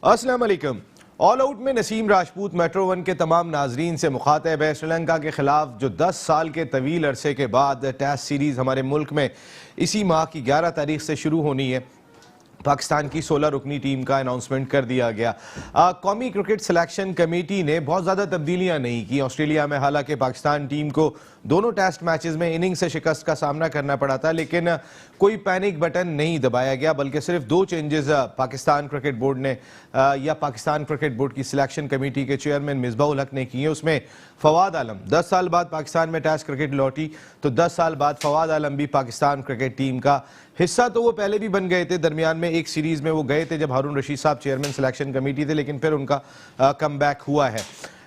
अस्सलाम वालेकुम। All out में नसीम राजपूत मेट्रो वन के तमाम नाजरीन से मुखातिब है। श्रीलंका के खिलाफ जो 10 साल के तवील अरसे के बाद टेस्ट सीरीज हमारे मुल्क में इसी माह की 11 तारीख से शुरू होनी है। पाकिस्तान की 16 रुकनी टीम का अनाउंसमेंट कर दिया गया। कौमी क्रिकेट सिलेक्शन कमेटी ने बहुत ज़्यादा तब्दीलियां नहीं की ऑस्ट्रेलिया में। हालांकि पाकिस्तान टीम को दोनों टेस्ट मैचेस में इनिंग से शिकस्त का सामना करना पड़ा था, लेकिन कोई पैनिक बटन नहीं दबाया गया, बल्कि सिर्फ 2 चेंजेस पाकिस्तान क्रिकेट बोर्ड ने या पाकिस्तान क्रिकेट बोर्ड की सिलेक्शन कमेटी के चेयरमैन मिसबाह-उल हक ने किए। उसमें फवाद आलम 10 साल बाद पाकिस्तान में टेस्ट क्रिकेट लौटी, तो 10 साल बाद फवाद आलम भी पाकिस्तान क्रिकेट टीम का हिस्सा तो वो पहले भी बन गए थे। दरमियान में एक सीरीज में वो गए थे जब हारून रशीद साहब चेयरमैन सिलेक्शन कमेटी थे, लेकिन फिर उनका कम बैक हुआ है।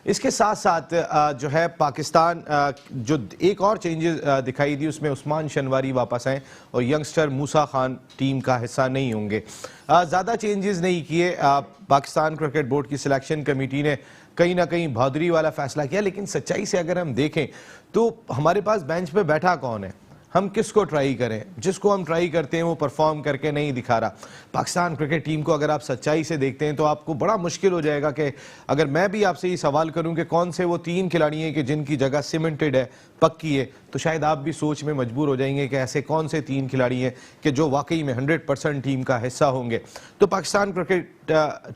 इसके साथ साथ जो है पाकिस्तान जो एक और चेंजेस दिखाई दी, उसमें उस्मान शनवारी वापस आए और यंगस्टर मूसा खान टीम का हिस्सा नहीं होंगे। ज़्यादा चेंजेस नहीं किए। पाकिस्तान क्रिकेट बोर्ड की सिलेक्शन कमेटी ने कहीं ना कहीं बहादुरी वाला फैसला किया, लेकिन सच्चाई से अगर हम देखें तो हमारे पास बेंच पे बैठा कौन है? हम किसको ट्राई करें? जिसको हम ट्राई करते हैं वो परफॉर्म करके नहीं दिखा रहा। पाकिस्तान क्रिकेट टीम को अगर आप सच्चाई से देखते हैं तो आपको बड़ा मुश्किल हो जाएगा कि अगर मैं भी आपसे ये सवाल करूं कि कौन से वो 3 खिलाड़ी हैं कि जिनकी जगह सीमेंटेड है, पक्की है, तो शायद आप भी सोच में मजबूर हो जाएंगे कि ऐसे कौन से 3 खिलाड़ी हैं कि जो वाकई में 100% टीम का हिस्सा होंगे। तो पाकिस्तान क्रिकेट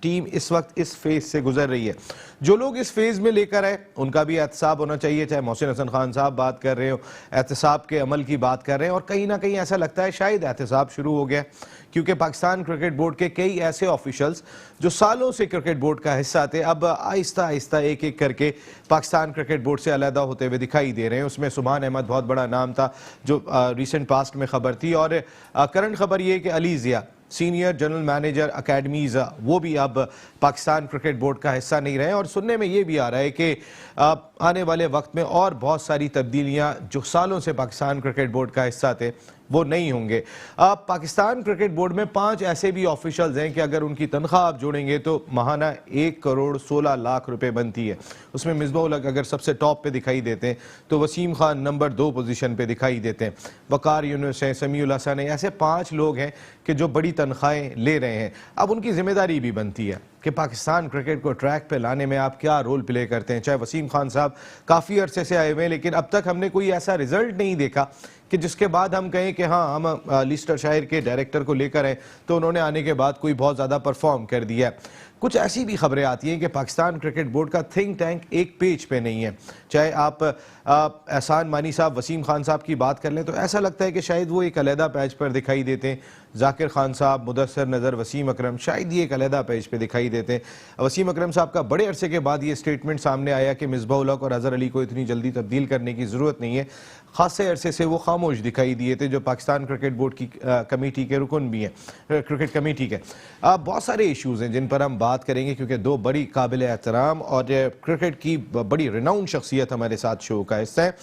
टीम इस वक्त इस फेज से गुजर रही है। जो लोग इस फेज में लेकर आए उनका भी एहतसाब होना चाहिए, चाहे मोहसिन हसन खान साहब बात कर रहे हो, एहतसाब के अमल की बात कर रहे हैं, और कहीं ना कहीं ऐसा लगता है शायद एहतसाब शुरू हो गया, क्योंकि पाकिस्तान क्रिकेट बोर्ड के कई ऐसे ऑफिशियल्स जो सालों से क्रिकेट बोर्ड का हिस्सा थे, अब आहिस्ता आहिस्ता एक एक करके पाकिस्तान क्रिकेट बोर्ड से अलहदा होते हुए दिखाई दे रहे हैं। उसमें सुभान अहमद बहुत बड़ा नाम था जो रिसेंट पास्ट में खबर थी, और करंट खबर ये कि अली जिया सीनियर जनरल मैनेजर अकेडमीज वो भी अब पाकिस्तान क्रिकेट बोर्ड का हिस्सा नहीं रहे। और सुनने में ये भी आ रहा है कि आने वाले वक्त में और बहुत सारी तब्दीलियां जो सालों से पाकिस्तान क्रिकेट बोर्ड का हिस्सा थे वो नहीं होंगे। पाकिस्तान क्रिकेट बोर्ड में 5 ऐसे भी ऑफिशियल्स हैं कि अगर उनकी तनख्वाह आप जोड़ेंगे तो माहाना 1 करोड़ 16 लाख रुपए बनती है। उसमें मिसबाह-उल हक अगर सबसे टॉप पे दिखाई देते हैं तो वसीम खान नंबर 2 पोजीशन पे दिखाई देते हैं, वकार यूनुस है, समीउल हसन है, ऐसे 5 लोग हैं कि जो बड़ी तनख्वाहें ले रहे हैं। अब उनकी जिम्मेदारी भी बनती है कि पाकिस्तान क्रिकेट को ट्रैक पे लाने में आप क्या रोल प्ले करते हैं। चाहे वसीम खान साहब काफ़ी अरसे से आए हुए हैं, लेकिन अब तक हमने कोई ऐसा रिजल्ट नहीं देखा कि जिसके बाद हम कहें कि हाँ हम लिस्टर शायर के डायरेक्टर को लेकर आए तो उन्होंने आने के बाद कोई बहुत ज़्यादा परफॉर्म कर दिया। कुछ ऐसी भी खबरें आती हैं कि पाकिस्तान क्रिकेट बोर्ड का थिंक टैंक एक पेज पे नहीं है। चाहे आप एहसान मानी साहब, वसीम खान साहब की बात कर लें तो ऐसा लगता है कि शायद वो एक अलहदा पेज पर दिखाई देते हैं। जाकिर खान साहब, मुदस्सर नज़र, वसीम अकरम शायद ये एक अलहदा पेज पे दिखाई देते हैं। वसीम अकरम साहब का बड़े अरसे के बाद ये स्टेटमेंट सामने आया कि मिसबाह-उल हक और अजहर अली को इतनी जल्दी तब्दील करने की ज़रूरत नहीं है। खासे अरसे से वो खामोश दिखाई दिए थे, जो पाकिस्तान क्रिकेट बोर्ड की कमेटी के रुकन भी हैं, क्रिकेट कमेटी के। बहुत सारे इशूज़ हैं जिन पर हम बात करेंगे, क्योंकि 2 बड़ी काबिल एहतराम और क्रिकेट की बड़ी रिनाउंड शख्सियत हमारे साथ शो का हिस्सा है।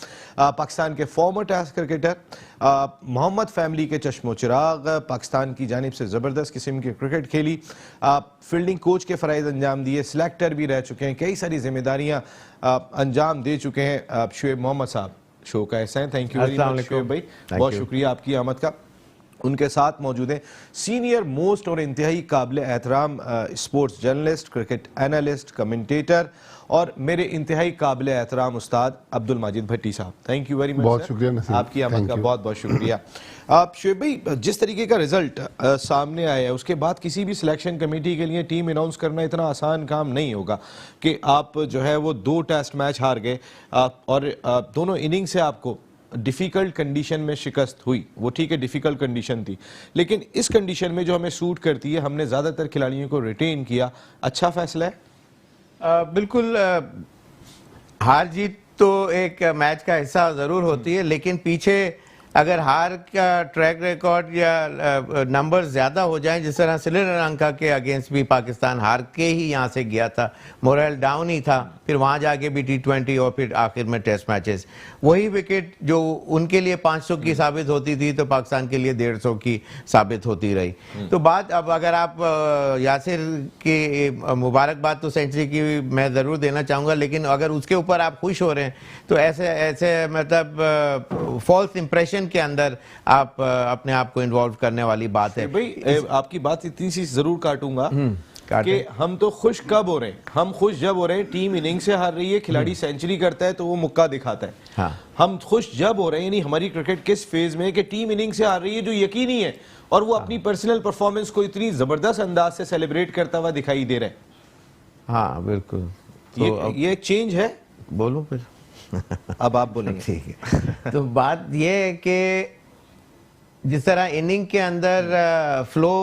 पाकिस्तान के former test cricketer Mohammad family के चश्मो चिराग, पाकिस्तान की जानिब से ज़बरदस्त किस्म की क्रिकेट खेली, फील्डिंग कोच के फ़राइज़ अंजाम दिए, सिलेक्टर भी रह चुके हैं, कई सारी जिम्मेदारियाँ अंजाम दे चुके हैं। शुएब मोहम्मद साहब शो का हिस्सा है। Thank you very much Shoaib भाई, बहुत शुक्रिया आपकी आमद का। उनके साथ मौजूद हैं सीनियर मोस्ट और इंतहाई काबिल एहतराम sports journalist, cricket analyst, commentator और मेरे इंतहाई काबिल एहतराम उस्ताद अब्दुल माजिद भट्टी साहब। Thank you very much. बहुत शुक्रिया नसीम, आपकी आमद का बहुत बहुत शुक्रिया। आप शुएब भाई, जिस तरीके का रिजल्ट सामने आया है उसके बाद किसी भी सिलेक्शन कमेटी के लिए टीम अनाउंस करना इतना आसान काम नहीं होगा कि आप जो है वो 2 टेस्ट मैच हार गए और दोनों इनिंग से आपको डिफ़िकल्ट कंडीशन में शिकस्त हुई। वो ठीक है, डिफ़िकल्ट कंडीशन थी, लेकिन इस कंडीशन में जो हमें सूट करती है, हमने ज़्यादातर खिलाड़ियों को रिटेन किया। अच्छा फैसला है। बिल्कुल, हार जीत तो एक मैच का हिस्सा ज़रूर होती है, लेकिन पीछे अगर हार का ट्रैक रिकॉर्ड या नंबर ज़्यादा हो जाएं, जिस तरह श्रीलंका के अगेंस्ट भी पाकिस्तान हार के ही यहाँ से गया था, मोरल डाउन ही था, फिर वहाँ जाके भी T20 और फिर आखिर में टेस्ट मैचेस, वही विकेट जो उनके लिए 500 की साबित होती थी तो पाकिस्तान के लिए 150 की साबित होती रही। तो बात अब अगर आप यासिर की मुबारकबाद तो सेंचुरी की मैं ज़रूर देना चाहूँगा, लेकिन अगर उसके ऊपर आप खुश हो रहे हैं तो ऐसे मतलब फॉल्स इंप्रेशन के अंदर आप अपने आप को इन्वॉल्व करने वाली बात है। भाई आपकी बात इतनी सी जरूर काटूंगा काटे। कि हम तो खुश कब हो रहे हैं, हम खुश जब हो रहे हैं टीम इनिंग से हार रही है, खिलाड़ी सेंचुरी करता है तो वो मुक्का दिखाता है। हाँ। हम खुश जब हो रहे हैं, यानी हमारी क्रिकेट किस फेज में है कि टीम इनिंग से हार रही है जो यकीनी है, और वो अपनी पर्सनल परफॉर्मेंस को इतनी जबरदस्त अंदाज से सेलिब्रेट करता हुआ दिखाई दे रहा है। हाँ बिल्कुल। तो ये एक चेंज है। बोलो फिर। अब आप बोलेंगे। ठीक है। तो बात ये है कि जिस तरह इनिंग के अंदर फ्लो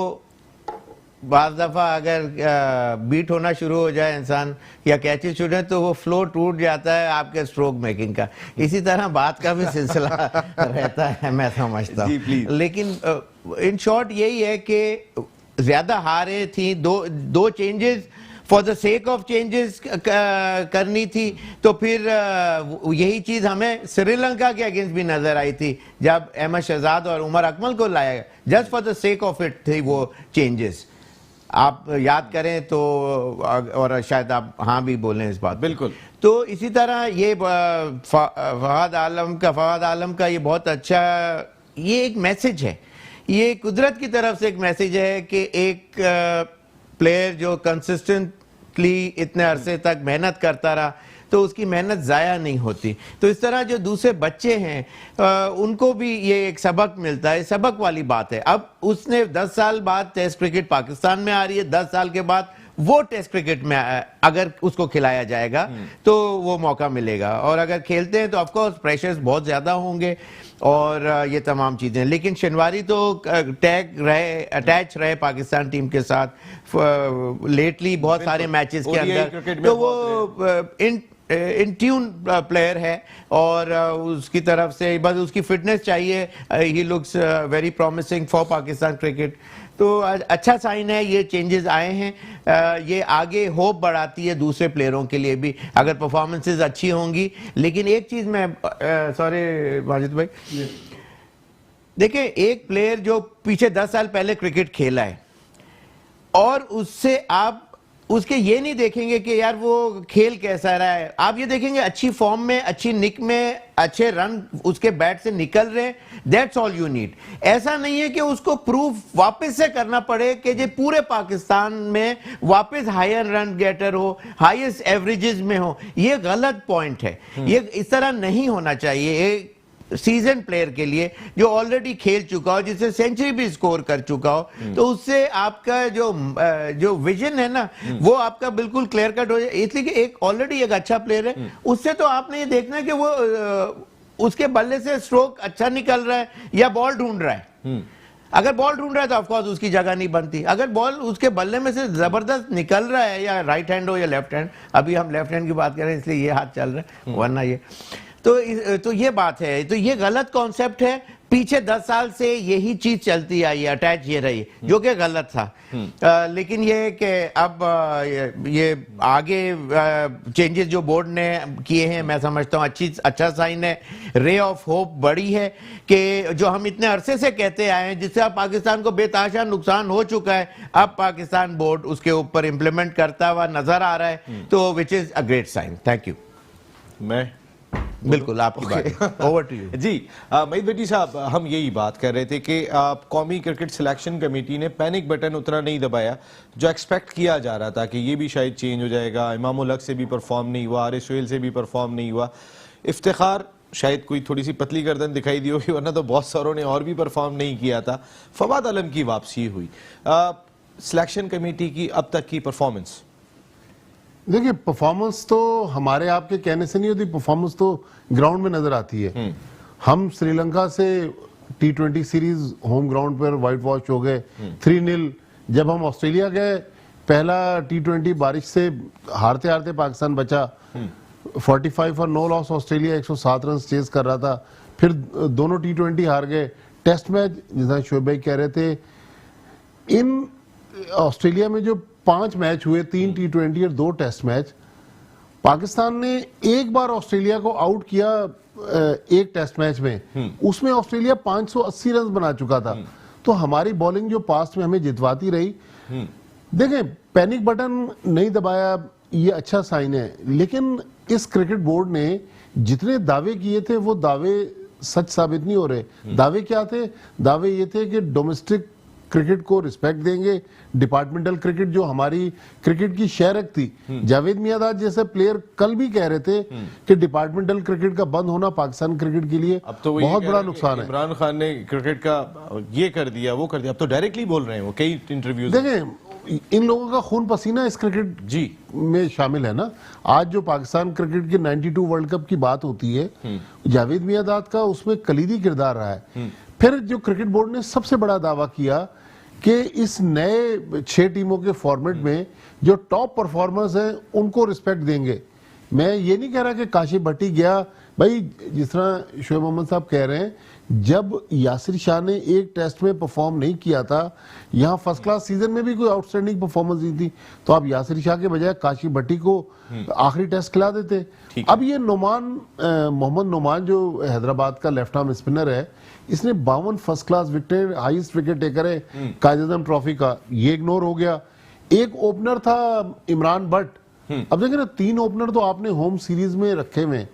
बाज़ दफ़ा अगर बीट होना शुरू हो जाए इंसान या कैचेस छूटे तो वो फ्लो टूट जाता है आपके स्ट्रोक मेकिंग का। इसी तरह बात का भी सिलसिला रहता है, मैं समझता हूँ। लेकिन इन शॉर्ट यही है कि ज़्यादा हारें थी, दो changes for the sake of changes करनी थी, तो फिर यही चीज हमें श्रीलंका के अगेंस्ट भी नजर आई थी जब अहमद शहजाद और उमर अकमल को लाया गया, just for the sake of it थे वो चेंजेस। आप याद करें तो, और शायद आप हाँ भी बोलें इस बात। बिल्कुल। तो इसी तरह ये फवाद आलम का ये बहुत अच्छा, ये एक मैसेज है, ये कुदरत की तरफ से एक मैसेज है कि एक प्लेयर जो कंसिस्टेंटली इतने अरसे तक मेहनत करता रहा तो उसकी मेहनत ज़ाया नहीं होती। तो इस तरह जो दूसरे बच्चे हैं उनको भी ये एक सबक मिलता है, सबक वाली बात है। अब उसने 10 साल बाद टेस्ट क्रिकेट पाकिस्तान में आ रही है, 10 साल के बाद वो टेस्ट क्रिकेट में अगर उसको खिलाया जाएगा तो वो मौका मिलेगा, और अगर खेलते हैं तो ऑफकोर्स प्रेशर्स बहुत ज़्यादा होंगे और ये तमाम चीज़ें। लेकिन शनवारी तो अटैच रहे पाकिस्तान टीम के साथ लेटली बहुत सारे मैचेस के अंदर, तो वो इन ट्यून प्लेयर है और उसकी तरफ से बस उसकी फिटनेस चाहिए। He looks very promising for Pakistan cricket. तो अच्छा साइन है ये चेंजेस आए हैं, ये आगे होप बढ़ाती है दूसरे प्लेयरों के लिए भी अगर परफॉर्मेंसेस अच्छी होंगी। लेकिन एक चीज मैं सॉरी माजिद भाई, देखिए एक प्लेयर जो पीछे 10 साल पहले क्रिकेट खेला है और उससे आप उसके ये नहीं देखेंगे कि यार वो खेल कैसा रहा है, आप ये देखेंगे अच्छी फॉर्म में, अच्छी निक में, अच्छे रन उसके बैट से निकल रहे, दैट्स ऑल यू नीड। ऐसा नहीं है कि उसको प्रूफ वापस से करना पड़े कि जो पूरे पाकिस्तान में वापस हायर रन गेटर हो, हाईएस्ट एवरेजेस में हो। ये गलत पॉइंट है, ये इस तरह नहीं होना चाहिए। एक सीजन प्लेयर के लिए जो ऑलरेडी खेल चुका हो, जिससे सेंचुरी भी स्कोर कर चुका हो, तो उससे आपका जो विजन है ना वो आपका बिल्कुल क्लियर कट हो जाए। इसलिए कि एक ऑलरेडी एक अच्छा प्लेयर है, उससे तो आपने ये देखना है कि वो उसके बल्ले से स्ट्रोक अच्छा निकल रहा है या बॉल ढूंढ रहा है। अगर बॉल ढूंढ रहा है तो ऑफकोर्स उसकी जगह नहीं बनती। अगर बॉल उसके बल्ले में से जबरदस्त निकल रहा है, या राइट हैंड हो या लेफ्ट हैंड, अभी हम लेफ्ट हैंड की बात कर रहे हैं इसलिए ये हाथ चल रहा है, वरना ये तो ये बात है। तो ये गलत कॉन्सेप्ट है, पीछे 10 साल से यही चीज चलती आई है, अटैच ये रही, जो कि गलत था। लेकिन ये कि अब ये आगे चेंजेस जो बोर्ड ने किए हैं, मैं समझता हूँ अच्छा साइन है। रे ऑफ होप बड़ी है कि जो हम इतने अरसे से कहते आए हैं, जिससे अब पाकिस्तान को बेतहाशा नुकसान हो चुका है, अब पाकिस्तान बोर्ड उसके ऊपर इंप्लीमेंट करता हुआ नजर आ रहा है, तो which is a great sign. Thank you. मैं बिल्कुल आपकी बात, over to you ji. Maeed Bhatti साहब, हम यही बात कर रहे थे कि कौमी क्रिकेट सिलेक्शन कमेटी ने पैनिक बटन उतना नहीं दबाया जो एक्सपेक्ट किया जा रहा था कि ये भी शायद चेंज हो जाएगा। इमाम उल हक से भी परफॉर्म नहीं हुआ, आरिफ सोहेल से भी परफॉर्म नहीं हुआ, इफ्तिखार शायद कोई थोड़ी सी पतली गर्दन दिखाई दी होगी, वरना तो बहुत सारों ने और भी परफॉर्म नहीं किया था। फवाद आलम की वापसी हुई, सिलेक्शन कमेटी की अब तक की परफॉर्मेंस? देखिए परफॉर्मेंस तो हमारे आपके कहने से नहीं होती, परफॉर्मेंस तो ग्राउंड में नजर आती है। हम श्रीलंका से T20 सीरीज होम ग्राउंड पर वाइट वॉश हो गए 3-0। जब हम ऑस्ट्रेलिया गए, पहला T20 बारिश से हारते हारते पाकिस्तान बचा, 45 और no loss, Australia 107 run chase कर रहा था। फिर दोनों T20 हार गए। टेस्ट मैच जैसा शोएब भाई कह रहे थे, इन ऑस्ट्रेलिया में जो 5 मैच हुए, 3 T20 और 2 टेस्ट मैच, पाकिस्तान ने एक बार ऑस्ट्रेलिया को आउट किया एक टेस्ट मैच में, उसमें ऑस्ट्रेलिया 580 रन बना चुका था। तो हमारी बॉलिंग जो पास्ट में हमें जितवाती रही। देखें, पैनिक बटन नहीं दबाया, ये अच्छा साइन है। लेकिन इस क्रिकेट बोर्ड ने जितने दावे किए थे वो दावे सच साबित नहीं हो रहे। दावे क्या थे? दावे ये थे कि डोमेस्टिक क्रिकेट को रिस्पेक्ट देंगे, डिपार्टमेंटल क्रिकेट जो हमारी क्रिकेट की शहरक थी। जावेद मियांदाद जैसे प्लेयर कल भी कह रहे थे कि डिपार्टमेंटल क्रिकेट का बंद होना पाकिस्तान क्रिकेट के लिए अब तो वो बहुत बड़ा नुकसान है। इमरान खान ने क्रिकेट का ये कर दिया वो कर दिया, अब तो डायरेक्टली बोल रहे हैं वो कई इंटरव्यूज। देखें, इन लोगों का खून पसीना इस क्रिकेट जी में शामिल है ना। आज जो पाकिस्तान क्रिकेट की 92 वर्ल्ड कप की बात होती है, जावेद मियांदाद का उसमें कलीदी किरदार रहा है। फिर जो क्रिकेट बोर्ड ने सबसे बड़ा दावा किया कि इस नए 6 टीमों के फॉर्मेट में जो टॉप परफॉर्मर्स हैं उनको रिस्पेक्ट देंगे। मैं ये नहीं कह रहा कि काशिफ भट्टी गया, भाई जिस तरह शोएब मोहम्मद साहब कह रहे हैं, जब यासिर शाह ने एक टेस्ट में परफॉर्म नहीं किया था, यहाँ फर्स्ट क्लास सीजन में भी कोई आउटस्टैंडिंग परफॉर्मेंस नहीं थी, तो आप यासिर शाह के बजाय काशिफ भट्टी को आखिरी टेस्ट खिला देते। अब ये मोहम्मद नोमान जो हैदराबाद का लेफ्ट आर्म स्पिनर है, इसने 52 first class wicket, highest wicket taker है कायद-ए-आज़म ट्रॉफी का, ये इग्नोर हो गया। एक ओपनर था इमरान बट। अब देखें ना, 3 ओपनर तो आपने होम सीरीज में रखे हुए,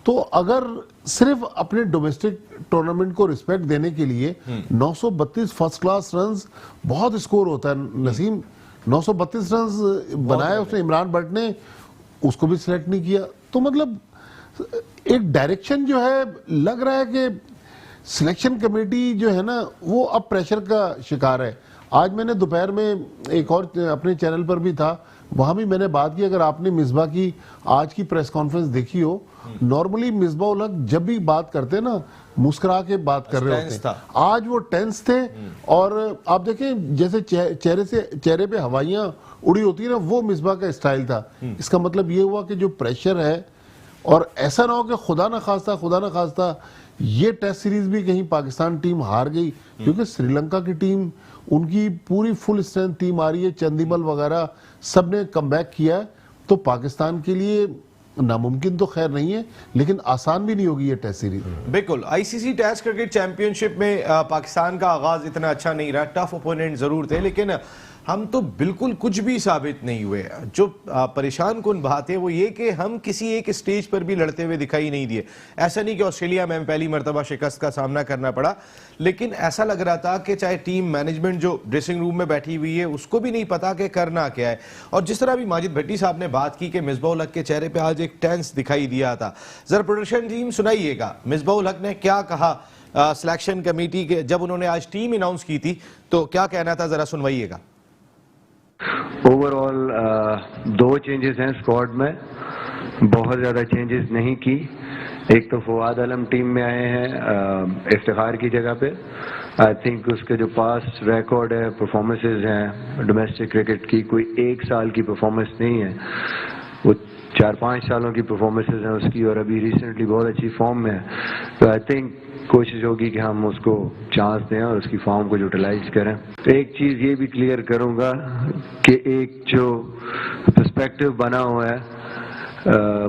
तो अगर सिर्फ अपने डोमेस्टिक टूर्नामेंट को रिस्पेक्ट देने के लिए 932 फर्स्ट क्लास रन्स बहुत स्कोर होता है नसीम। 932 रन्स बनाए उसने इमरान बट ने, उसको भी सिलेक्ट नहीं किया। तो मतलब एक डायरेक्शन जो है लग रहा है कि सिलेक्शन कमेटी जो है ना वो अब प्रेशर का शिकार है। आज मैंने दोपहर में एक और अपने चैनल पर भी था, वहां भी मैंने बात की। अगर आपने मिसबा की आज की प्रेस कॉन्फ्रेंस देखी हो, नॉर्मली मिसबा उल हक जब भी बात करते ना मुस्कुरा के बात कर रहे होते हैं, आज वो टेंस थे। और आप देखें जैसे चेहरे पे हवाइयां उड़ी होती है ना, वो मिसबा का स्टाइल था। इसका मतलब ये हुआ कि जो प्रेशर है, और ऐसा ना हो कि खुदा ना खास्ता ये टेस्ट सीरीज भी कहीं पाकिस्तान टीम हार गई, क्योंकि श्रीलंका की टीम उनकी पूरी फुल स्ट्रेंथ टीम आ रही है, चंदीमल वगैरह सबने कमबैक किया है। तो पाकिस्तान के लिए नामुमकिन तो खैर नहीं है, लेकिन आसान भी नहीं होगी ये टेस्ट सीरीज। बिल्कुल। आईसीसी टेस्ट क्रिकेट चैंपियनशिप में पाकिस्तान का आगाज इतना अच्छा नहीं रहा, टफ ओपोनेंट जरूर थे, लेकिन हम तो बिल्कुल कुछ भी साबित नहीं हुए। जो परेशान कुन बात है वो ये कि हम किसी एक स्टेज पर भी लड़ते हुए दिखाई नहीं दिए। ऐसा नहीं कि ऑस्ट्रेलिया में पहली मरतबा शिकस्त का सामना करना पड़ा, लेकिन ऐसा लग रहा था कि चाहे टीम मैनेजमेंट जो ड्रेसिंग रूम में बैठी हुई है उसको भी नहीं पता कि करना क्या है। और जिस तरह भी माजिद भट्टी साहब ने बात की कि मिसबा उल हक के चेहरे पर आज एक टेंस दिखाई दिया था, जरा प्रोडक्शन टीम सुनाइएगा मिसबा उल हक ने क्या कहा सिलेक्शन कमेटी के जब उन्होंने आज टीम अनाउंस की थी, तो क्या कहना था, जरा सुनवाइएगा। ओवरऑल 2 चेंजेस हैं स्क्वाड में, बहुत ज़्यादा चेंजेस नहीं की। एक तो फवाद आलम टीम में आए हैं इफ्तिखार की जगह पे। आई थिंक उसके जो पास रिकॉर्ड है, परफॉर्मेंसेस हैं डोमेस्टिक क्रिकेट की, कोई 1 साल की परफॉर्मेंस नहीं है, वो 4-5 सालों की परफॉर्मेंसेस हैं उसकी, और अभी रिसेंटली बहुत अच्छी फॉर्म में है। तो आई थिंक कोशिश होगी कि हम उसको चांस दें और उसकी फॉर्म को यूटिलाइज करें। एक चीज़ ये भी क्लियर करूंगा कि एक जो पर्सपेक्टिव बना हुआ है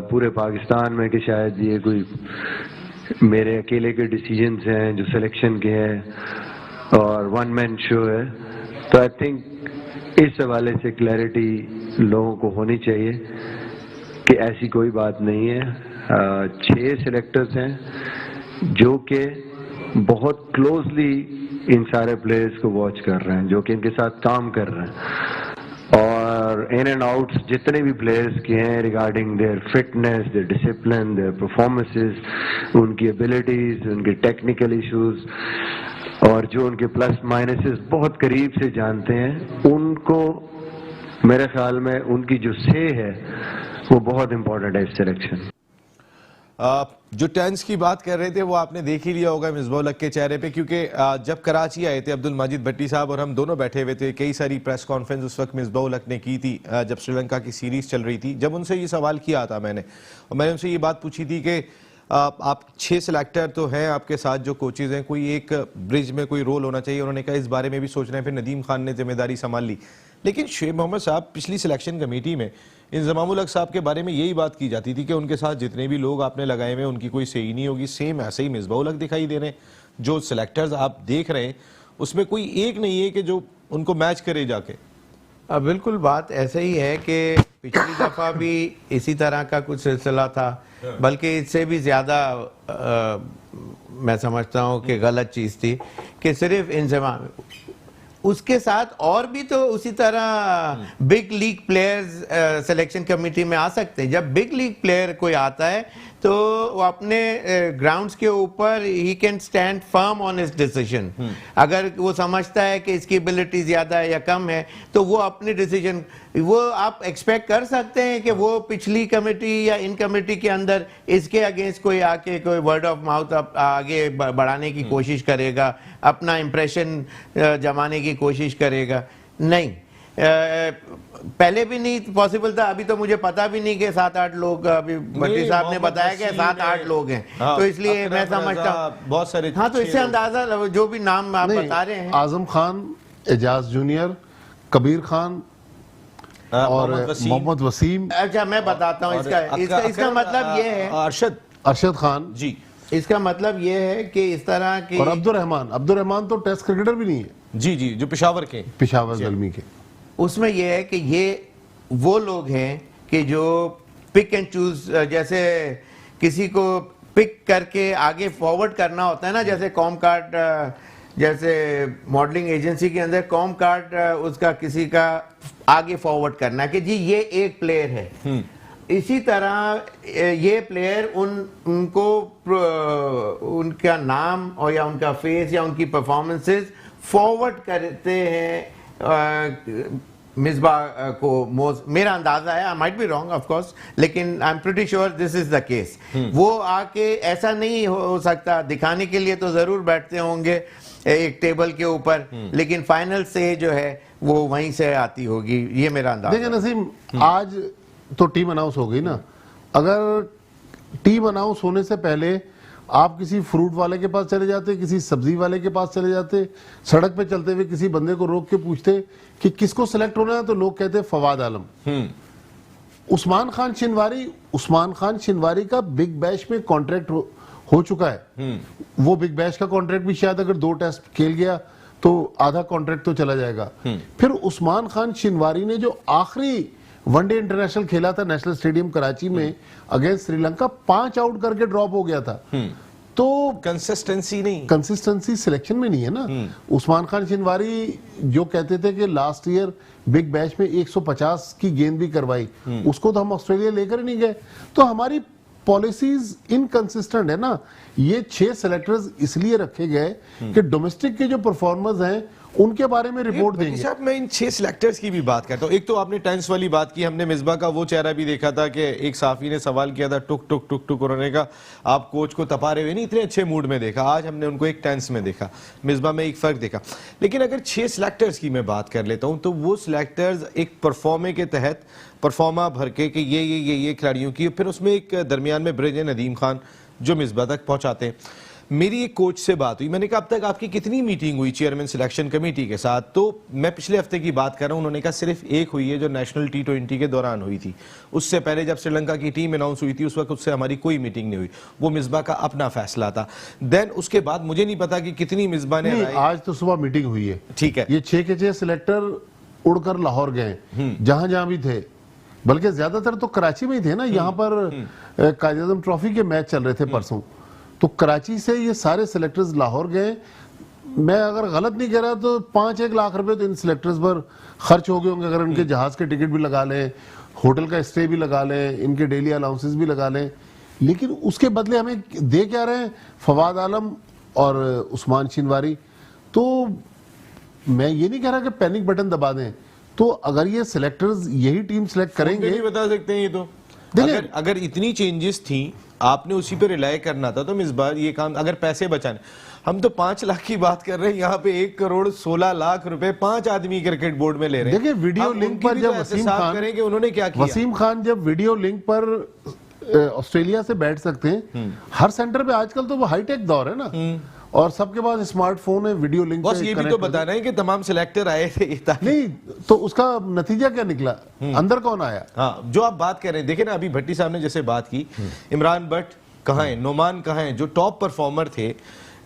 पूरे पाकिस्तान में कि शायद ये कोई मेरे अकेले के डिसीजंस हैं जो सिलेक्शन के हैं और वन मैन शो है, तो आई थिंक इस हवाले से क्लैरिटी लोगों को होनी चाहिए कि ऐसी कोई बात नहीं है। 6 सिलेक्टर्स हैं जो कि बहुत क्लोजली इन सारे प्लेयर्स को वॉच कर रहे हैं, जो कि इनके साथ काम कर रहे हैं, और इन एंड आउट्स जितने भी प्लेयर्स के हैं regarding their fitness, their discipline, their performances, उनकी एबिलिटीज, उनके टेक्निकल इश्यूज और जो उनके प्लस माइनसेस बहुत करीब से जानते हैं, उनको मेरे ख्याल में उनकी जो से है वो बहुत इंपॉर्टेंट है इस सिलेक्शन। जो टेंस की बात कर रहे थे वो आपने देख ही लिया होगा मिसबा उल हक के चेहरे पे, क्योंकि जब कराची आए थे अब्दुल माजिद भट्टी साहब और हम दोनों बैठे हुए थे, कई सारी प्रेस कॉन्फ्रेंस उस वक्त मिसबा उल हक ने की थी जब श्रीलंका की सीरीज चल रही थी। जब उनसे ये सवाल किया था मैंने, और मैंने उनसे ये बात पूछी थी कि आप 6 सिलेक्टर तो हैं आपके साथ जो कोचेज हैं, कोई एक ब्रिज में कोई रोल होना चाहिए। उन्होंने कहा इस बारे में भी सोच रहे हैं। फिर नदीम खान ने जिम्मेदारी संभाल ली। लेकिन शोएब मोहम्मद साहब पिछली सिलेक्शन कमेटी में इंजमाम उल हक साहब के बारे में यही बात की जाती थी कि उनके साथ जितने भी लोग आपने लगाए हुए उनकी कोई सही नहीं होगी। सेम ऐसे ही मिसबा उल हक दिखाई दे रहे हैं। जो सिलेक्टर्स आप देख रहे हैं उसमें कोई एक नहीं है कि जो उनको मैच करे जाके। बिल्कुल बात ऐसे ही है कि पिछली दफा भी इसी तरह का कुछ सिलसिला था, बल्कि इससे भी ज्यादा मैं समझता हूँ कि गलत चीज थी कि सिर्फ इंजमाम उसके साथ और भी तो उसी तरह big league players selection committee में आ सकते हैं। जब बिग लीग प्लेयर कोई आता है तो वो अपने ग्राउंड्स के ऊपर he can stand firm on his decision. अगर वो समझता है कि इसकी एबिलिटी ज्यादा है या कम है तो वो अपने डिसीजन, वो आप एक्सपेक्ट कर सकते हैं कि वो पिछली कमेटी या इन कमेटी के अंदर इसके अगेंस्ट कोई आके कोई वर्ड ऑफ माउथ आगे बढ़ाने की कोशिश करेगा, अपना इंप्रेशन जमाने की कोशिश करेगा। नहीं, पहले भी नहीं पॉसिबल था, अभी तो मुझे पता भी नहीं कि 7-8 लोग, अभी भट्टी साहब ने बताया कि 7-8 लोग हैं। हाँ, तो इसलिए मैं समझता हूँ बहुत सारे। हाँ, तो इससे अंदाजा जो भी नाम आप बता रहे हैं, आजम खान, एजाज जूनियर, कबीर खान और मोहम्मद वसीम। अच्छा मैं बताता हूँ इसका मतलब ये है, अरशद खान जी, इसका मतलब ये है कि इस तरह की, और अब्दुल रहमान तो टेस्ट क्रिकेटर भी नहीं है जी जी, जो पेशावर के, पेशावर जलमी के। उसमें यह है कि ये वो लोग हैं कि जो पिक एंड चूज, जैसे किसी को पिक करके आगे फॉरवर्ड करना होता है ना, जैसे कॉम कार्ड, जैसे मॉडलिंग एजेंसी के अंदर कॉम कार्ड उसका किसी का आगे फॉरवर्ड करना कि जी ये एक प्लेयर है। इसी तरह ये प्लेयर उनको उनका नाम और या उनका फेस या उनकी परफॉर्मेंसेस फॉरवर्ड करते हैं मिसबाह को। मेरा अंदाजा है, I might be wrong of course, लेकिन I am pretty sure this is the case. वो आके ऐसा नहीं हो सकता, दिखाने के लिए तो जरूर बैठते होंगे एक टेबल के ऊपर, लेकिन फाइनल से जो है वो वहीं से आती होगी, ये मेरा अंदाजा। देखिए नसीम, आज तो टीम अनाउंस हो गई ना, अगर टीम अनाउंस होने से पहले आप किसी फ्रूट वाले के पास चले जाते, किसी सब्जी वाले के पास चले जाते, सड़क पे चलते हुए किसी बंदे को रोक के पूछते कि किसको सिलेक्ट होना है, तो लोग कहते फवाद आलम। उस्मान खान शिनवारी का बिग बैश में कॉन्ट्रैक्ट हो चुका है। वो बिग बैश का कॉन्ट्रैक्ट भी शायद अगर 2 टेस्ट खेल गया तो आधा कॉन्ट्रैक्ट तो चला जाएगा। फिर उस्मान खान शिनवारी ने जो आखिरी वनडे इंटरनेशनल खेला था नेशनल स्टेडियम कराची में अगेंस्ट श्रीलंका, 5 आउट करके ड्रॉप हो गया था। तो कंसिस्टेंसी सिलेक्शन में नहीं है ना। उस्मान खान शिनवारी जो कहते थे कि लास्ट ईयर बिग बैश में 150 की गेंद भी करवाई, उसको तो हम ऑस्ट्रेलिया लेकर ही नहीं गए। तो हमारी पॉलिसीज इनकंसिस्टेंट है ना। ये 6 सेलेक्टर्स इसलिए रखे गए कि डोमेस्टिक के जो परफॉर्मर्स हैं उनके बारे में रिपोर्ट देंगे। साहब मैं इन 6 सिलेक्टर्स की भी बात करता हूँ। एक तो आपने टेंस वाली बात की, हमने मिसबा का वो चेहरा भी देखा था कि एक साफी ने सवाल किया था टुक टुक टुक टुक, उन्होंने कहा आप कोच को तपारे हुए नहीं, इतने अच्छे मूड में देखा। आज हमने उनको एक टेंस में देखा, मिसबा में एक फर्क देखा। लेकिन अगर 6 सिलेक्टर्स की मैं बात कर लेता हूँ तो वो सिलेक्टर्स एक परफॉर्मे के तहत परफॉर्मा भर के कि ये खिलाड़ियों की, फिर उसमें एक दरमियान में ब्रिज है नदीम खान जो मिसबा तक पहुंचाते हैं। मेरी एक कोच से बात हुई, मैंने कहा अब तक आपकी कितनी मीटिंग हुई चेयरमैन सिलेक्शन कमेटी के साथ? तो मैं पिछले हफ्ते की बात कर रहा हूं, उन्होंने कहा सिर्फ एक हुई है जो नेशनल T20 के दौरान हुई थी। उससे पहले जब श्रीलंका की टीम अनाउंस हुई थी उस वक्त उससे हमारी कोई मीटिंग नहीं हुई, वो मिसबा का अपना फैसला था। देन उसके बाद मुझे नहीं पता कि कितनी मिसबा ने। आज तो सुबह मीटिंग हुई है, ठीक है। ये 6 के 6 सिलेक्टर उड़कर लाहौर गए, जहां जहां भी थे, बल्कि ज्यादातर तो कराची में ही थे ना। यहाँ पर कायद-ए-आज़म ट्रॉफी के मैच चल रहे थे परसों, तो कराची से ये सारे सिलेक्टर्स लाहौर गए। मैं अगर गलत नहीं कह रहा तो 5-1 लाख रुपए तो इन सिलेक्टर्स पर खर्च हो गए होंगे, अगर इनके जहाज के टिकट भी लगा लें, होटल का स्टे भी लगा लें, इनके डेली अलाउंसेस भी लगा लें। लेकिन उसके बदले हमें दे क्या रहे हैं फवाद आलम और उस्मान शिनवारी। तो मैं ये नहीं कह रहा कि पैनिक बटन दबा दें, तो अगर ये सिलेक्टर्स यही टीम सिलेक्ट करेंगे, नहीं बता सकते हैं ये तो। अगर इतनी चेंजेस थी, आपने उसी पे रिलाय करना था, तो इस बार ये काम, अगर पैसे बचाने, हम तो 5 लाख की बात कर रहे हैं, यहाँ पे 1,16,00,000 रुपए 5 आदमी क्रिकेट बोर्ड में ले रहे हैं। देखिए वीडियो लिंक पर जब उन्होंने क्या किया, वसीम खान जब वीडियो लिंक पर ऑस्ट्रेलिया से बैठ सकते हैं, हर सेंटर पे आजकल तो वो हाईटेक दौर है ना, और सबके पास स्मार्टफोन है, वीडियो लिंक बस ये भी तो बताना है कि तमाम सिलेक्टर आए थे। नहीं तो उसका नतीजा क्या निकला, अंदर कौन आया? हाँ, जो आप बात कर रहे हैं, देखे ना अभी भट्टी साहब ने जैसे बात की, इमरान भट्ट कहाँ है, नोमान कहाँ है, जो टॉप परफॉर्मर थे,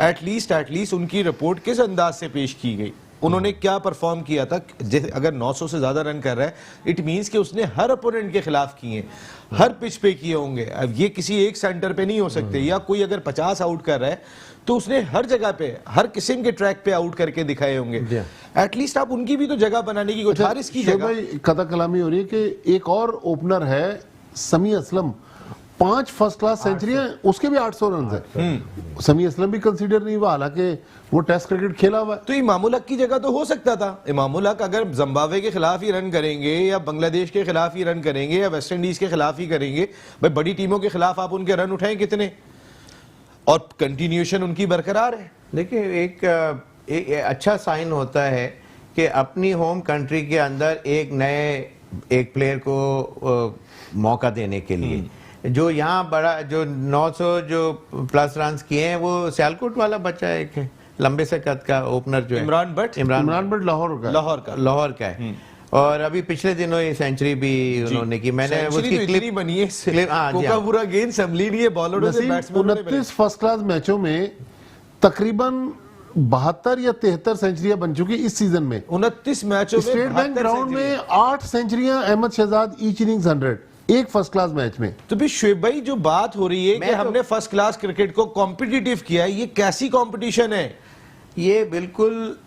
एटलीस्ट उनकी रिपोर्ट किस अंदाज से पेश की गई? उन्होंने क्या परफॉर्म किया था। जैसे अगर 900 से ज्यादा रन कर रहा है, इट मींस कि उसने हर अपोनेंट के खिलाफ किए, हर पिच पे किए होंगे। अब ये किसी एक सेंटर पे नहीं हो सकते, या कोई अगर 50 आउट कर रहा है तो उसने हर जगह पे, हर किस्म के ट्रैक पे आउट करके दिखाए होंगे। एटलीस्ट आप उनकी भी तो जगह बनाने की कोशिश, हारिस की जगह। भाई कथा कलामी हो रही है कि एक और ओपनर है समी असलम, 5 फर्स्ट क्लास सेंचुरियां, उसके भी 800 रन है। समी असलम भी कंसीडर नहीं हुआ, हालांकि वो टेस्ट क्रिकेट खेला हुआ है। तो इमामुल हक की जगह तो हो सकता था। इमामुल हक अगर जिम्बाब्वे के खिलाफ ही रन करेंगे, या बांग्लादेश के खिलाफ ही रन करेंगे, या वेस्ट इंडीज के खिलाफ ही करेंगे, भाई बड़ी टीमों के खिलाफ आप उनके रन उठाएं कितने, और कंटिन्यूएशन उनकी बरकरार है। देखिए एक अच्छा साइन होता है कि अपनी होम कंट्री के अंदर एक प्लेयर को मौका देने के लिए, जो यहाँ बड़ा जो 900 जो प्लस रन किए हैं, वो सियालकोट वाला बच्चा एक है, लंबे से कद का ओपनर जो है इमरान भट्ट लाहौर का है। और अभी पिछले दिनों ये सेंचुरी भी उन्होंने की। मैंने उसकी क्लिप बनी है, कोकाबूरा गेंद संभली नहीं है बॉलरों से, बैट्समैनों ने। 29 फर्स्ट क्लास मैचों में तकरीबन 72 या 73 सेंचुरियां बन चुकी इस सीजन में। 29 मैचों में स्टेट बैंक ग्राउंड में 8 सेंचुरियां अहमद शहजाद, ईच इनिंग्स 100, एक फर्स्ट क्लास मैच में। तो भी शुएब भाई, जो बात हो रही है कि हमने फर्स्ट क्लास क्रिकेट को कॉम्पिटिटिव किया है, ये कैसी कॉम्पिटिशन है? ये बिल्कुल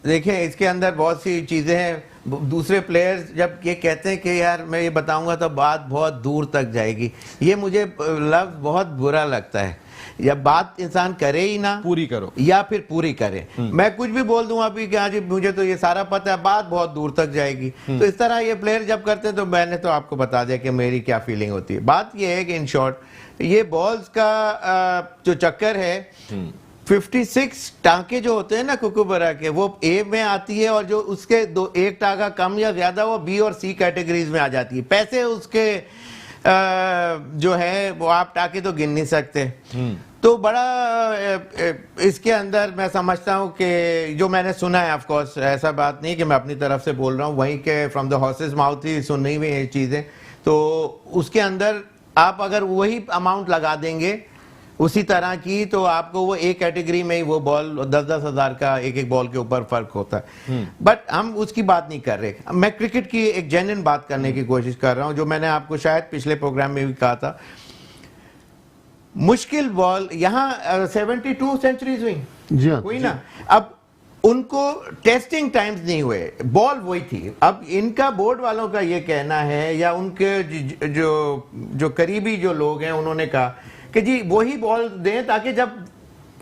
देखिए, इसके अंदर बहुत सी चीजें हैं। दूसरे प्लेयर्स जब ये कहते हैं कि यार मैं ये बताऊंगा तो बात बहुत दूर तक जाएगी, ये मुझे लफ्ज बहुत बुरा लगता है। जब बात इंसान करे ही ना, पूरी करो, या फिर पूरी करे। मैं कुछ भी बोल दूं अभी कि हाँ जी मुझे तो ये सारा पता है, बात बहुत दूर तक जाएगी। तो इस तरह ये प्लेयर जब करते हैं, तो मैंने तो आपको बता दिया कि मेरी क्या फीलिंग होती है। बात ये है कि इन शॉर्ट ये बॉल्स का जो चक्कर है, 56 टांके जो होते हैं ना कुकुबरा के, वो ए में आती है, और जो उसके एक टाका कम या ज्यादा वो बी और सी कैटेगरीज में आ जाती है। पैसे उसके जो है वो आप टाके तो गिन नहीं सकते। तो बड़ा इसके अंदर मैं समझता हूँ कि जो मैंने सुना है, ऑफ कोर्स ऐसा बात नहीं कि मैं अपनी तरफ से बोल रहा हूँ, वहीं के फ्रॉम द हॉर्सेस माउथ ही सुनी हुई ये चीजें। तो उसके अंदर आप अगर वही अमाउंट लगा देंगे उसी तरह की, तो आपको वो एक कैटेगरी में ही वो बॉल 10-10 हजार का एक बॉल के ऊपर फर्क होता है। बट हम उसकी बात नहीं कर रहे, मैं क्रिकेट की एक जेन्युइन बात करने की कोशिश कर रहा हूं, जो मैंने आपको शायद पिछले प्रोग्राम में भी कहा था। मुश्किल बॉल यहाँ 72 सेंचुरीज हुई ना। अब उनको टेस्टिंग टाइम्स नहीं हुए, बॉल वही थी। अब इनका बोर्ड वालों का ये कहना है, या उनके जो करीबी जो लोग हैं, उन्होंने कहा कि जी वही बॉल दें ताकि जब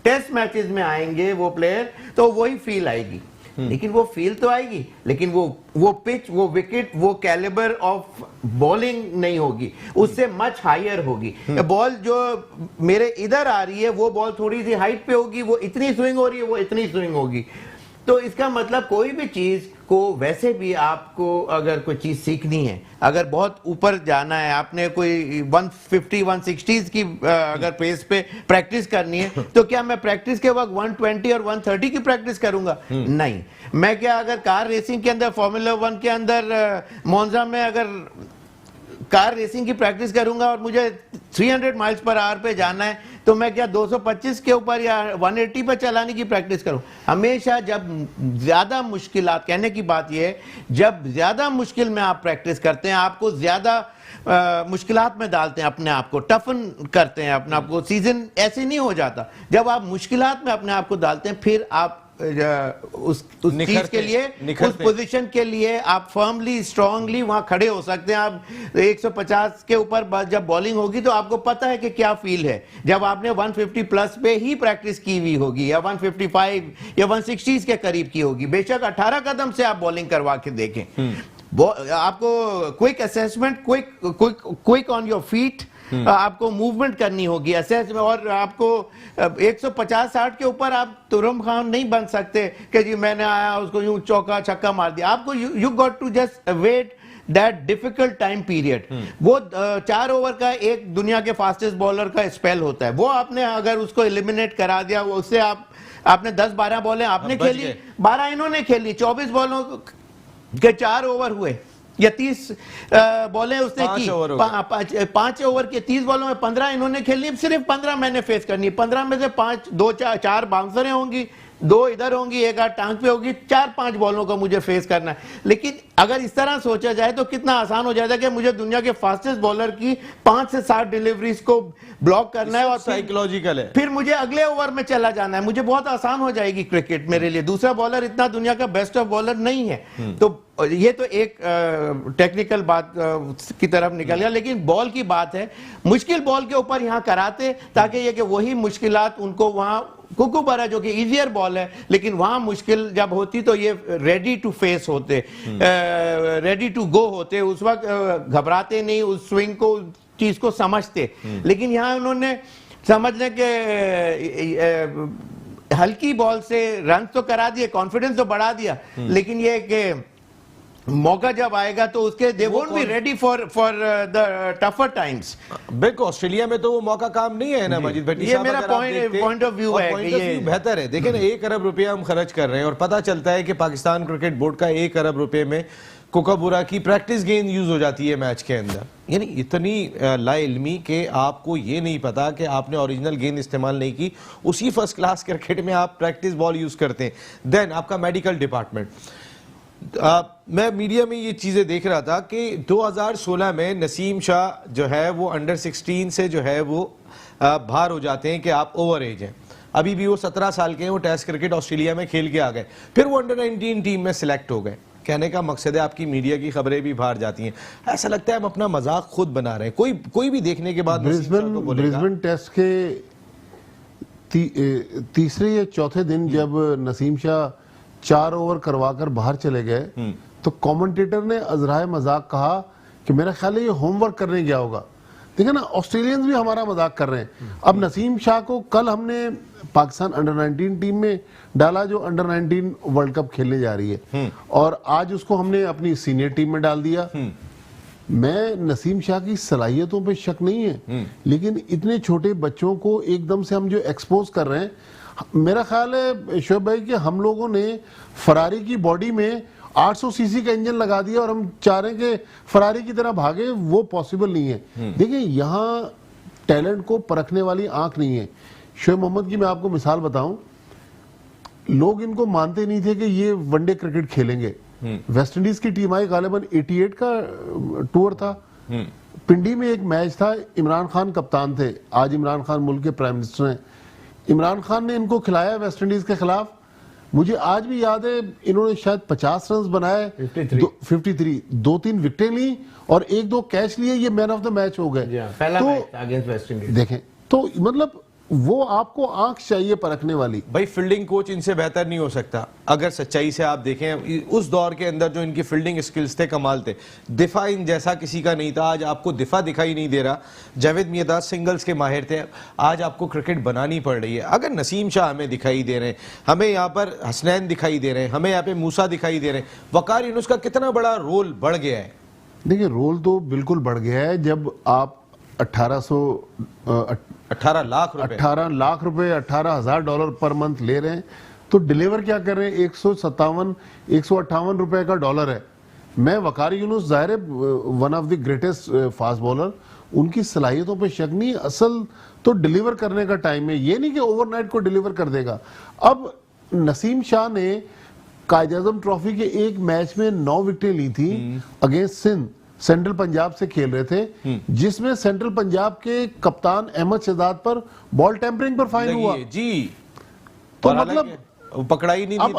टेस्ट मैचेस में आएंगे वो प्लेयर तो वही फील आएगी। लेकिन वो फील तो आएगी, लेकिन वो पिच, वो विकेट, वो कैलिबर ऑफ बॉलिंग नहीं होगी, उससे मच हायर होगी। बॉल जो मेरे इधर आ रही है, वो बॉल थोड़ी सी हाइट पे होगी, वो इतनी स्विंग हो रही है, वो इतनी स्विंग होगी। तो इसका मतलब कोई भी चीज को, वैसे भी आपको अगर कोई चीज सीखनी है, अगर बहुत ऊपर जाना है, आपने कोई 150-160 की अगर पेस पे प्रैक्टिस करनी है, तो क्या मैं प्रैक्टिस के वक्त 120 और 130 की प्रैक्टिस करूंगा? नहीं। मैं क्या अगर कार रेसिंग के अंदर, फॉर्मूला 1 के अंदर मोन्जा में अगर कार रेसिंग की प्रैक्टिस करूंगा और मुझे 300 माइल्स पर आवर पे जाना है, तो मैं क्या 225 के ऊपर या 180 पर चलाने की प्रैक्टिस करूं? हमेशा जब ज्यादा मुश्किलात, कहने की बात यह है, जब ज्यादा मुश्किल में आप प्रैक्टिस करते हैं, आपको ज्यादा मुश्किलात में डालते हैं, अपने आप को टफन करते हैं, अपने आप को, सीजन ऐसे नहीं हो जाता। जब आप मुश्किलात में अपने आप को डालते हैं, फिर आप उस चीज के लिए, उस पोजीशन के लिए आप फर्मली, स्ट्रांगली वहां खड़े हो सकते हैं। आप 150 के ऊपर जब बॉलिंग होगी तो आपको पता है कि क्या फील है। जब आपने 150 प्लस पे ही प्रैक्टिस की हुई होगी, या 155 या 160 के करीब की होगी, बेशक 18 कदम से आप बॉलिंग करवा के देखें, आपको quick assessment, quick on your feet, आपको मूवमेंट करनी होगी असेस में। और आपको 150-60 के ऊपर आप तुरम खान नहीं बन सकते कि जी मैंने आया उसको यूं चौका छक्का मार दिया। आपको you got to just wait that difficult time period. वो 4 ओवर का एक दुनिया के फास्टेस्ट बॉलर का स्पेल होता है, वो आपने अगर उसको एलिमिनेट करा दिया, उससे आपने 10-12 बॉलें आपने खेली, 12 इन्होंने खेली, 24 बॉलों के 4 ओवर हुए, या 30 बॉलें उसने की, 5 ओवर के 30 बॉलों में 15 इन्होंने खेलनी, सिर्फ 15 मैंने फेस करनी, 15 में से 4 बाउंसरें होंगी, 2 इधर होंगी, एक आध टांग पे होगी, 4-5 बॉलों को मुझे फेस करना है। लेकिन अगर इस तरह सोचा जाए तो कितना आसान हो जाता कि मुझे दुनिया के फास्टेस्ट बॉलर की 5 से 7 डिलीवरीज को ब्लॉक करना है और साइकोलॉजिकल है, फिर मुझे अगले ओवर में चला जाना है। मुझे बहुत आसान हो जाएगी क्रिकेट मेरे लिए। दूसरा बॉलर इतना दुनिया का बेस्ट ऑफ बॉलर नहीं है। तो ये तो एक टेक्निकल बात की तरफ निकल गया, लेकिन बॉल की बात है। मुश्किल बॉल के ऊपर यहाँ कराते ताकि ये कि वही मुश्किलात उनको वहां कुकुबरा जो कि इजियर बॉल है, लेकिन वहां मुश्किल जब होती तो ये रेडी टू फेस होते, रेडी टू गो होते, उस वक्त घबराते नहीं, उस स्विंग को चीज को समझते। लेकिन यहाँ उन्होंने समझने के हल्की बॉल से रन तो करा दिए, कॉन्फिडेंस तो बढ़ा दिया, लेकिन ये कि मौका जब आएगा तो उसके they won't be ready for the tougher times. बिल्कुल, ऑस्ट्रेलिया में तो वो मौका काम नहीं है ना मजीद भट्टी ये साहब, मेरा अगर आप देखते- पॉइंट ऑफ व्यू है point कि of ये view बेहतर है। देखें ना, 1 अरब रुपया हम खर्च कर रहे हैं और पता चलता है कि पाकिस्तान क्रिकेट बोर्ड का 1 अरब रुपए में कोकाबुरा की प्रैक्टिस गेंद यूज हो जाती है मैच के अंदर। यानी इतनी लाइल्मी कि आपको ये नहीं पता कि आपने ओरिजिनल गेंद इस्तेमाल नहीं की, उसी फर्स्ट क्लास क्रिकेट में आप प्रैक्टिस बॉल यूज करते हैं। देन आपका मेडिकल डिपार्टमेंट, मैं मीडिया में ये चीज़ें देख रहा था कि 2016 में नसीम शाह जो है वो अंडर 16 से जो है वो बाहर हो जाते हैं कि आप ओवर एज हैं। अभी भी वो 17 साल के हैं, वो टेस्ट क्रिकेट ऑस्ट्रेलिया में खेल के आ गए, फिर वो अंडर 19 टीम में सिलेक्ट हो गए। कहने का मकसद है आपकी मीडिया की खबरें भी बाहर जाती हैं, ऐसा लगता है हम अपना मजाक खुद बना रहे हैं। कोई भी देखने के बाद ब्रिस्बेन टेस्ट के तीसरे या चौथे दिन जब नसीम शाह 4 ओवर करवाकर बाहर चले गए तो कमेंटेटर ने अजराए मजाक कहा कि मेरा ख्याल है ये होमवर्क करने गया होगा। देखिए ना, ऑस्ट्रेलियंस भी हमारा मजाक कर रहे हैं। अब नसीम शाह को कल हमने पाकिस्तान अंडर 19 टीम में डाला जो अंडर 19 वर्ल्ड कप खेलने जा रही है, और आज उसको हमने अपनी सीनियर टीम में डाल दिया। मैं नसीम शाह की सलाहियतों पे शक नहीं है, लेकिन इतने छोटे बच्चों को एकदम से हम जो एक्सपोज कर रहे हैं, मेरा ख्याल है शोएब भाई कि हम लोगों ने फरारी की बॉडी में 800 सीसी का इंजन लगा दिया और हम चाह रहे हैं कि फरारी की तरह भागे, वो पॉसिबल नहीं है। देखिए, यहाँ टैलेंट को परखने वाली आंख नहीं है। शोएब मोहम्मद की मैं आपको मिसाल बताऊं, लोग इनको मानते नहीं थे कि ये वनडे क्रिकेट खेलेंगे। वेस्ट इंडीज की टीम आई, गालिबन 88 का टूर था, पिंडी में एक मैच था, इमरान खान कप्तान थे, आज इमरान खान मुल्क के प्राइम मिनिस्टर हैं। इमरान खान ने इनको खिलाया वेस्ट इंडीज के खिलाफ, मुझे आज भी याद है इन्होंने शायद 50 रन बनाए, 53, 2-3 विकेटें ली और 1-2 कैच लिए, ये मैन ऑफ द मैच हो गए। पहला तो मैच अगेंस्ट वेस्ट इंडीज। देखें तो मतलब वो आपको आंख चाहिए परखने वाली। भाई फील्डिंग कोच इनसे बेहतर नहीं हो सकता। अगर सच्चाई से आप देखें, उस दौर के अंदर जो इनकी फील्डिंग स्किल्स थे कमाल थे, दिफा इन जैसा किसी का नहीं था। आज आपको दिफा दिखाई नहीं दे रहा। जावेद मियादाद सिंगल्स के माहिर थे, आज आपको क्रिकेट बनानी पड़ रही है। अगर नसीम शाह हमें दिखाई दे रहे हैं, हमें यहाँ पर हसनैन दिखाई दे रहे हैं, हमें यहाँ पे मूसा दिखाई दे रहे हैं, वकार यूनुस का कितना बड़ा रोल बढ़ गया है। देखिए, रोल तो बिल्कुल बढ़ गया है। जब आप 18 लाख रुपए 18,000 डॉलर पर मंथ ले रहे हैं, तो डिलीवर क्या कर रहे हैं? 158 रुपए का डॉलर है। मैं वकार यूनुस जाहिर है one of the greatest fast bowler, उनकी सलाहियतों पे शक नहीं, असल तो डिलीवर करने का टाइम है। ये नहीं कि ओवरनाइट को डिलीवर कर देगा। अब नसीम शाह ने कायद-ए-आज़म ट्रॉफी के एक मैच में 9 विकेटें ली थी अगेंस्ट सिंध, सेंट्रल पंजाब से खेल रहे थे, जिसमें सेंट्रल पंजाब के कप्तान अहमद शहजाद पर बॉल टेम्परिंग पर फाइन हुआ जी। तो मतलब पकड़ाई नहीं, अब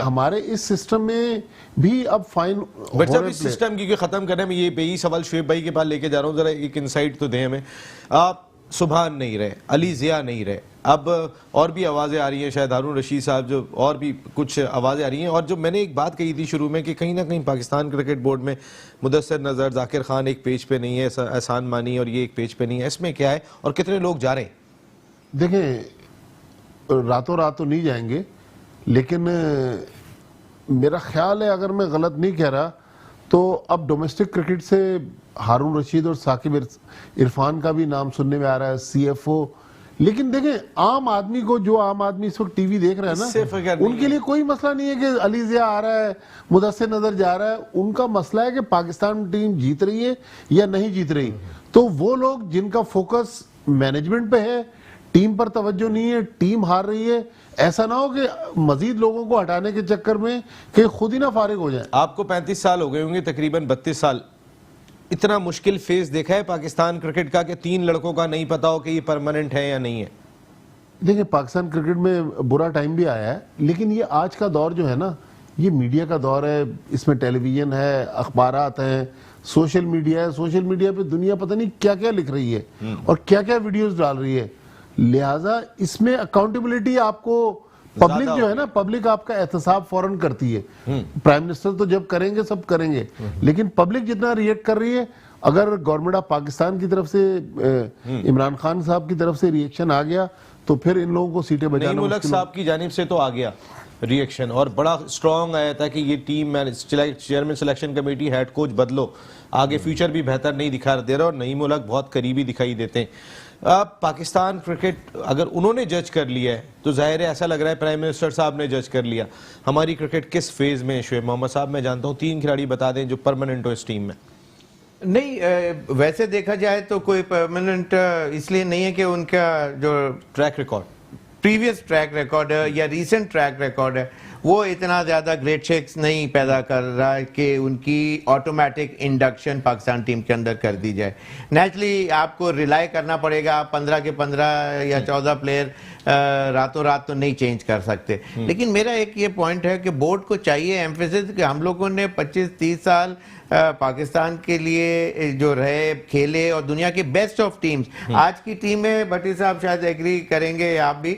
हमारे इस सिस्टम में भी अब फाइन बट जब इस सिस्टम की खत्म करने में, ये यही सवाल शुएब भाई के पास लेके जा रहा हूँ, जरा एक इनसाइट तो दें हमें। आप सुभान नहीं रहे, अली जिया नहीं रहे, अब और भी आवाज़ें आ रही हैं, शायद हारून रशीद साहब, जो और भी कुछ आवाज़ें आ रही हैं। और जो मैंने एक बात कही थी शुरू में कि कहीं ना कहीं पाकिस्तान क्रिकेट बोर्ड में मुदस्सिर नज़र, जाकिर खान एक पेज पे नहीं है, एहसान मानी और ये एक पेज पे नहीं है, इसमें क्या है और कितने लोग जा रहे हैं? देखें, रातों रात तो नहीं जाएंगे, लेकिन मेरा ख्याल है, अगर मैं गलत नहीं कह रहा, तो अब डोमेस्टिक क्रिकेट से हारून रशीद और साकिब इरफान का भी नाम सुनने में आ रहा है, CFO। लेकिन देखें, आम आदमी को, जो आम आदमी इस वक्त टीवी देख रहा है ना, उनके लिए कोई मसला नहीं है कि अली जिया आ रहा है, मुदस्सिर नजर जा रहा है। उनका मसला है कि पाकिस्तान टीम जीत रही है या नहीं जीत रही। तो वो लोग जिनका फोकस मैनेजमेंट पे है, टीम पर तवज्जो नहीं है, टीम हार रही है, ऐसा ना हो कि मजीद लोगों को हटाने के चक्कर में कि खुद ही ना फारिग हो जाए। आपको 35 साल हो गए होंगे, तकरीबन 32 साल। इतना मुश्किल फेज देखा है पाकिस्तान क्रिकेट का कि 3 लड़कों का नहीं पता हो कि ये परमानेंट है या नहीं है? देखिए, पाकिस्तान क्रिकेट में बुरा टाइम भी आया है, लेकिन ये आज का दौर जो है ना, ये मीडिया का दौर है। इसमें टेलीविजन है, अखबारात हैं, सोशल मीडिया है। सोशल मीडिया पे दुनिया पता नहीं क्या क्या लिख रही है और क्या क्या वीडियोस डाल रही है। लिहाजा इसमें अकाउंटेबिलिटी आपको पब्लिक जो है ना, पब्लिक आपका एहतसाब फौरन करती है। प्राइम मिनिस्टर तो जब करेंगे सब करेंगे, लेकिन पब्लिक जितना रिएक्ट कर रही है, अगर गवर्नमेंट ऑफ पाकिस्तान की तरफ से इमरान खान साहब की तरफ से रिएक्शन आ गया तो फिर इन लोगों को सीटें बचाना मुल्क साहब की जानिब से तो आ गया रिएक्शन, और बड़ा स्ट्रॉन्ग आया था कि ये team chairman selection committee, head coach बदलो, आगे फ्यूचर भी बेहतर नहीं दिखा दे रहा और नई मुल्क बहुत करीबी दिखाई देते हैं। अब पाकिस्तान क्रिकेट अगर उन्होंने जज कर लिया है तो जाहिर है, ऐसा लग रहा है प्राइम मिनिस्टर साहब ने जज कर लिया। हमारी क्रिकेट किस फेज में है शुएब मोहम्मद साहब? मैं जानता हूँ 3 खिलाड़ी बता दें जो परमानेंट हो इस टीम में। नहीं, वैसे देखा जाए तो कोई परमानेंट इसलिए नहीं है कि उनका जो track record, previous track record है या रीसेंट ट्रैक रिकॉर्ड है, वो इतना ज़्यादा ग्रेट शेक्स नहीं पैदा कर रहा है कि उनकी ऑटोमेटिक इंडक्शन पाकिस्तान टीम के अंदर कर दी जाए। नेचुरली आपको रिलाई करना पड़ेगा। आप 15 के 15 या 14 प्लेयर रातों रात तो नहीं चेंज कर सकते। लेकिन मेरा एक ये पॉइंट है कि बोर्ड को चाहिए एम्फेसिस कि हम लोगों ने 25-30 साल पाकिस्तान के लिए जो रहे, खेले और दुनिया की बेस्ट ऑफ टीम्स, आज की टीम में भट्टी साहब शायद एग्री करेंगे आप भी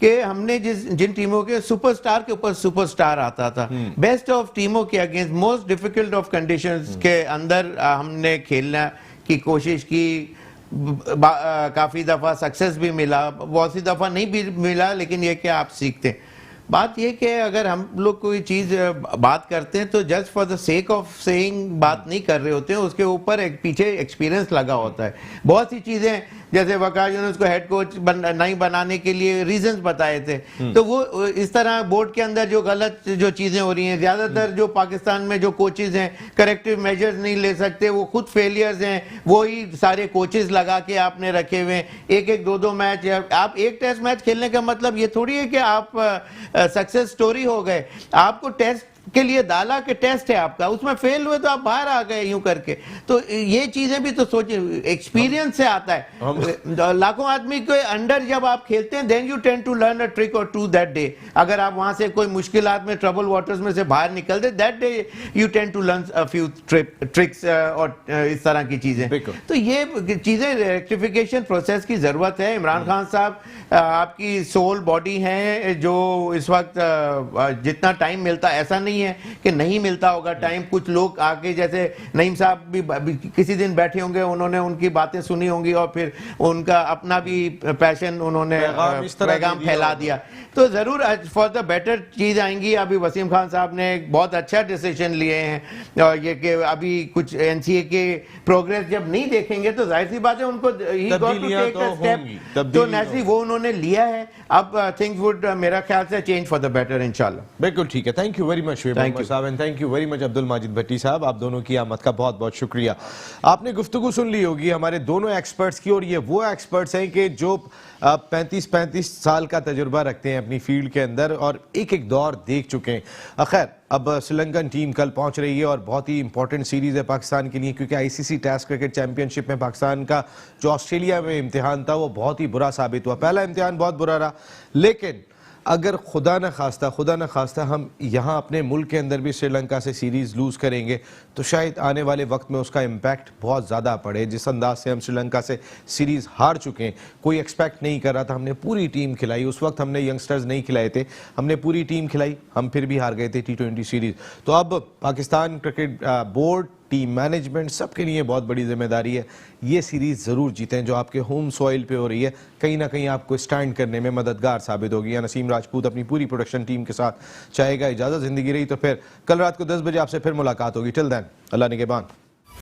कि हमने जिन टीमों के सुपरस्टार के ऊपर सुपरस्टार आता था, बेस्ट ऑफ टीमों के against most difficult of conditions के अंदर हमने खेलना की कोशिश की। काफी दफा सक्सेस भी मिला, बहुत सी दफा नहीं भी मिला, लेकिन ये कि आप सीखते हैं। बात यह कि अगर हम लोग कोई चीज बात करते हैं तो just for the sake of saying बात नहीं कर रहे होते हैं, उसके ऊपर एक पीछे एक्सपीरियंस लगा होता है। बहुत सी चीजें जैसे वकार यूनुस को हेड कोच नहीं बनाने के लिए रीजंस बताए थे, तो वो इस तरह बोर्ड के अंदर जो गलत जो चीजें हो रही हैं, ज्यादातर जो पाकिस्तान में जो कोचेज हैं करेक्टिव मेजर्स नहीं ले सकते, वो खुद फेलियर्स हैं, वो ही सारे कोचेज लगा के आपने रखे हुए हैं। एक 2-2 मैच, आप एक टेस्ट मैच खेलने का मतलब ये थोड़ी है कि आप सक्सेस स्टोरी हो गए। आपको टेस्ट के लिए डाला कि टेस्ट है आपका, उसमें फेल हुए तो आप बाहर आ गए यूं करके। तो ये चीजें भी तो सोचिए, एक्सपीरियंस से आता है। लाखों आदमी के अंडर जब आप खेलते हैं, then you tend to learn a trick और टू दैट डे। अगर आप वहां से कोई मुश्किलात में, ट्रबल वाटर्स में से बाहर निकलते, that day you tend to learn a few tricks और इस तरह की चीजें। तो ये चीजें रेक्टिफिकेशन प्रोसेस की जरूरत है। इमरान खान साहब आपकी सोल बॉडी है, जो इस वक्त जितना टाइम मिलता, ऐसा नहीं है कि नहीं मिलता होगा टाइम। कुछ लोग आके, जैसे नईम साहब भी किसी दिन बैठे होंगे, उन्होंने उनकी बातें सुनी होंगी और फिर उनका अपना भी पैशन उन्होंने पैगाम फैला दिया। तो जरूर फॉर द बेटर चीज आएंगी। अभी वसीम खान साहब ने एक बहुत अच्छा डिसीजन लिए हैं, और ये कि अभी कुछ एनसीए के प्रोग्रेस जब नहीं देखेंगे तो जाहिर सी बात है उनको तो नेचुरली वो उन्होंने लिया है। अब थिंग्स वुड मेरा ख्याल से चेंज फॉर द बेटर इंशाल्लाह। बिल्कुल ठीक है। Thank you very much Shoaib Mohammad sahab, and thank you very much Abdul Majid Bhatti sahab. आप दोनों की आमद का बहुत बहुत शुक्रिया। आपने गुफ्तगू सुन ली होगी हमारे दोनों एक्सपर्ट्स की, और ये वो एक्सपर्ट्स हैं कि जो 35 साल का तजुर्बा रखते हैं अपनी फील्ड के अंदर और एक दौर देख चुके हैं। खैर, अब श्रीलंकन टीम कल पहुंच रही है और बहुत ही इंपॉर्टेंट सीरीज़ है पाकिस्तान के लिए, क्योंकि आईसीसी टेस्ट क्रिकेट चैंपियनशिप में पाकिस्तान का जो ऑस्ट्रेलिया में इम्तिहान था वो बहुत ही बुरा साबित हुआ। पहला इम्तिहान बहुत बुरा रहा, लेकिन अगर खुदा न खास्ता हम यहाँ अपने मुल्क के अंदर भी श्रीलंका से सीरीज़ लूज़ करेंगे तो शायद आने वाले वक्त में उसका इम्पैक्ट बहुत ज़्यादा पड़े। जिस अंदाज से हम श्रीलंका से सीरीज़ हार चुके हैं, कोई एक्सपेक्ट नहीं कर रहा था। हमने पूरी टीम खिलाई, उस वक्त हमने यंगस्टर्स नहीं खिलाए थे, हमने पूरी टीम खिलाई, हम फिर भी हार गए थे T20 सीरीज़। तो अब Pakistan cricket board, team management, सबके लिए बहुत बड़ी जिम्मेदारी है ये सीरीज़ ज़रूर जीतें जो आपके होम सॉइल पे हो रही है, कहीं ना कहीं आपको स्टैंड करने में मददगार साबित होगी। या नसीम राजपूत अपनी पूरी प्रोडक्शन टीम के साथ चाहेगा। इजाज़त, ज़िंदगी रही तो फिर कल रात को 10 बजे आपसे फिर मुलाकात होगी। टिल देन, अल्लाह निगहबान।